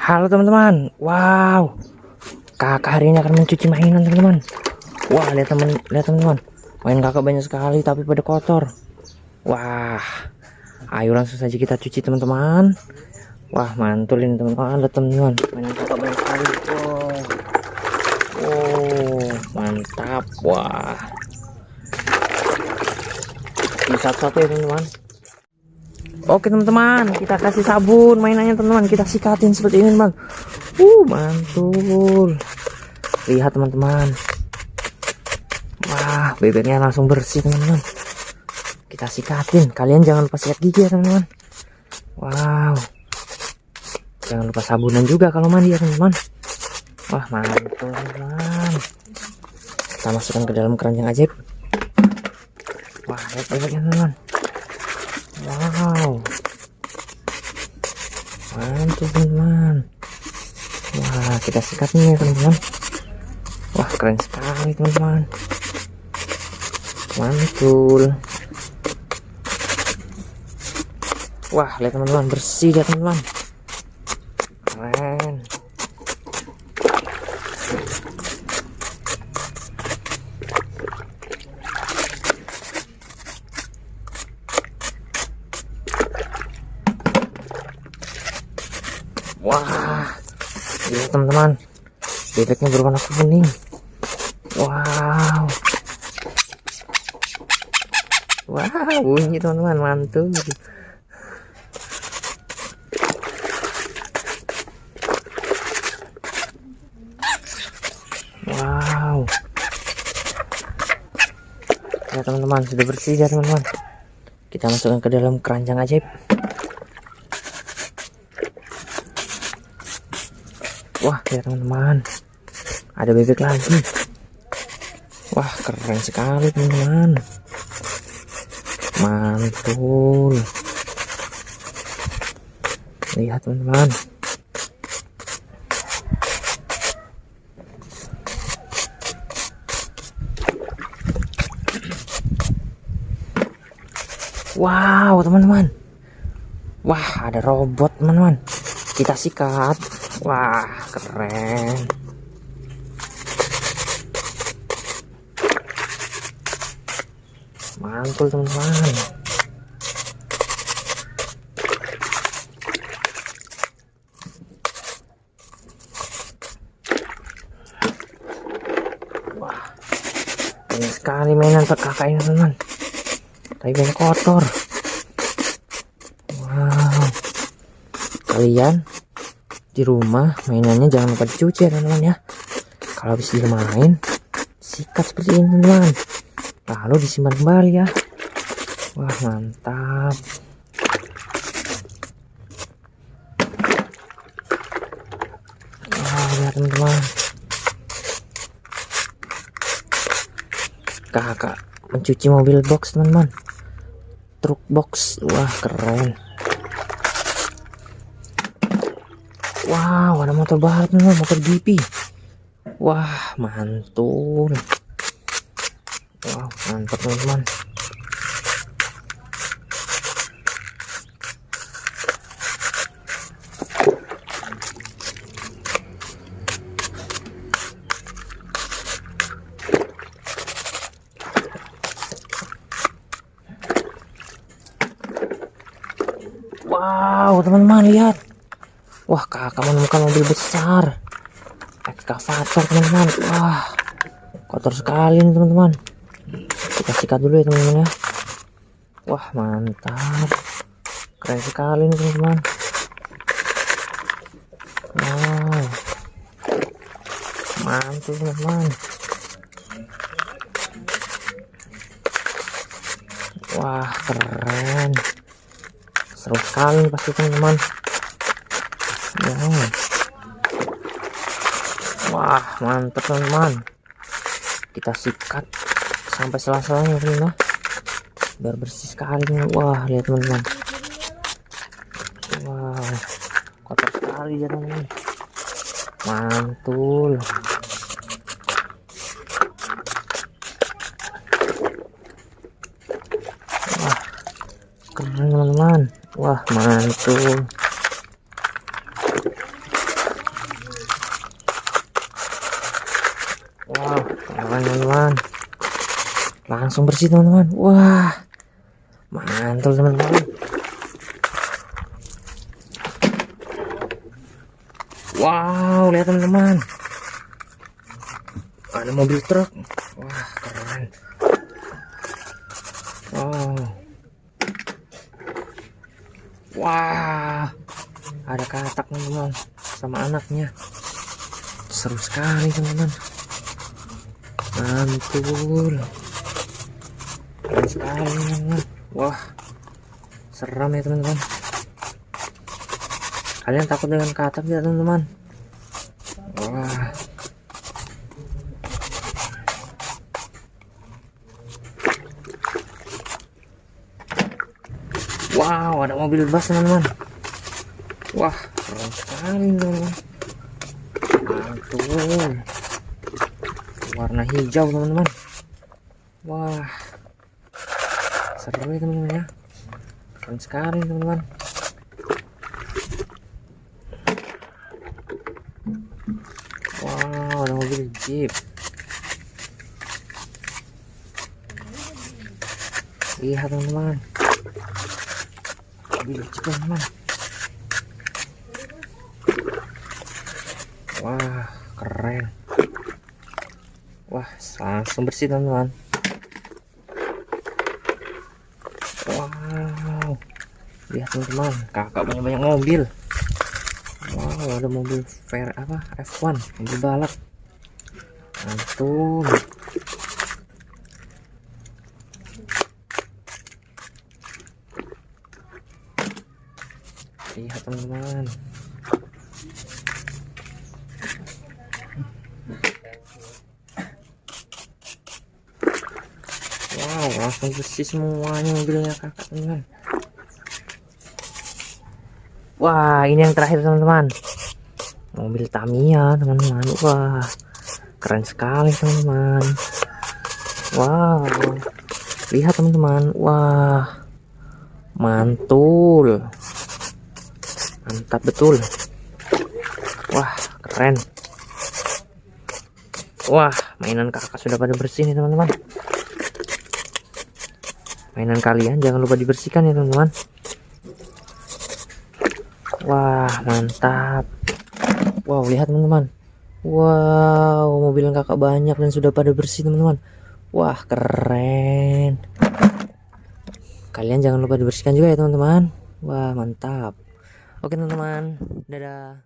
Halo teman-teman. Wow, kakak hari ini akan mencuci mainan teman-teman. Wah, lihat teman-teman, main kakak banyak sekali tapi pada kotor. Wah, ayo langsung saja kita cuci teman-teman. Wah, mantul ini teman-teman. Lihat teman-teman, mainan kakak banyak sekali. Wow, oh mantap. Wah, ini satu-satu ya teman-teman. Oke teman-teman, kita kasih sabun mainannya teman-teman, kita sikatin seperti ini teman. Mantul. Lihat teman-teman. Wah, bebeknya langsung bersih teman-teman. Kita sikatin. Kalian jangan lupa sikat gigi ya teman-teman. Wow. Jangan lupa sabunan juga kalau mandi ya teman-teman. Wah, mantul teman. Kita masukkan ke dalam keranjang ajaib. Wah, lihat bebeknya teman-teman. Wow, mantul teman-teman. Wah, kita sikat nih ya teman-teman. Wah, keren sekali teman-teman. Mantul. Wah, lihat teman-teman, bersih ya teman-teman. Keren. Wah, lihat teman-teman, bebeknya berwarna kuning. Wow, bunyi teman-teman, mantul. Wow, ya teman-teman, sudah bersih ya teman-teman. Kita masukkan ke dalam keranjang ajaib. Wah, ya teman-teman, ada bebek lagi. Wah, keren sekali teman-teman. Mantul. Lihat teman-teman. Wow teman-teman. Wah, ada robot teman-teman. Kita sikat. Wah, keren. Mantul teman-teman. Wah, banyak sekali mainan kakak ini teman-teman. Tapi banyak kotor. Wow, kalian di rumah mainannya jangan lupa dicuci ya teman-teman ya. Kalau habis dimain, sikat seperti ini teman-teman, lalu disimpan kembali ya. Wah, mantap. Wah, lihat teman-teman, kakak mencuci mobil box teman-teman, truk box. Wah, keren. Wow, ada motor baru teman-teman, motor GP. Wah, mantul. Wow, mantap teman-teman. Wow, teman-teman lihat. Wah, kakak menemukan mobil besar, ekskavator teman-teman. Wah, kotor sekali nih teman-teman. Kita sikat dulu ya teman-teman ya. Wah, mantap, keren sekali nih teman-teman. Wow, mantul teman-teman. Wah, keren, seru sekali pasti teman-teman. Wow. Wah, mantap teman-teman. Kita sikat sampai sela-selanya teman-teman, biar bersih sekali nih. Wah, lihat teman-teman. Wow, kotor sekali ya teman-teman. Mantul. Wah, keren teman-teman. Wah, mantul. langsung bersih teman-teman. Wah, mantul teman-teman. Wow, lihat teman-teman, ada mobil truk. Wah, keren. Oh, wah, ada katak teman-teman sama anaknya. Seru sekali teman-teman. Mantul, keren sekali teman-teman. Wah, seram ya teman-teman. Kalian takut dengan katak tidak teman-teman? Wah, wow, ada mobil bus teman-teman. Wah, keren sekali teman-teman. Mantul, warna hijau teman-teman. Wah, seru ya teman-teman ya. Keren sekali teman-teman. Wow, ada mobil jeep. Lihat teman-teman, mobil jeep teman-teman. Wah, keren. Wah, langsung bersih teman-teman. Wow, lihat teman-teman, kakak punya banyak mobil. Wow, ada mobil F1, mobil balap. Mantul. Lihat teman-teman. Wow, langsung bersih semuanya mobilnya kakak teman-teman. Wah, ini yang terakhir teman-teman, mobil Tamiya teman-teman. Wah, keren sekali teman-teman. Wow, lihat teman-teman. Wah, mantul, mantap betul. Wah, keren. Wah, mainan kakak sudah pada bersih nih teman-teman. Mainan kalian jangan lupa dibersihkan ya teman-teman. Wah, mantap. Wow, lihat teman-teman. Wow, mobil kakak banyak dan sudah pada bersih teman-teman. Wah, keren. Kalian jangan lupa dibersihkan juga ya teman-teman. Wah, mantap. Oke teman-teman, dadah.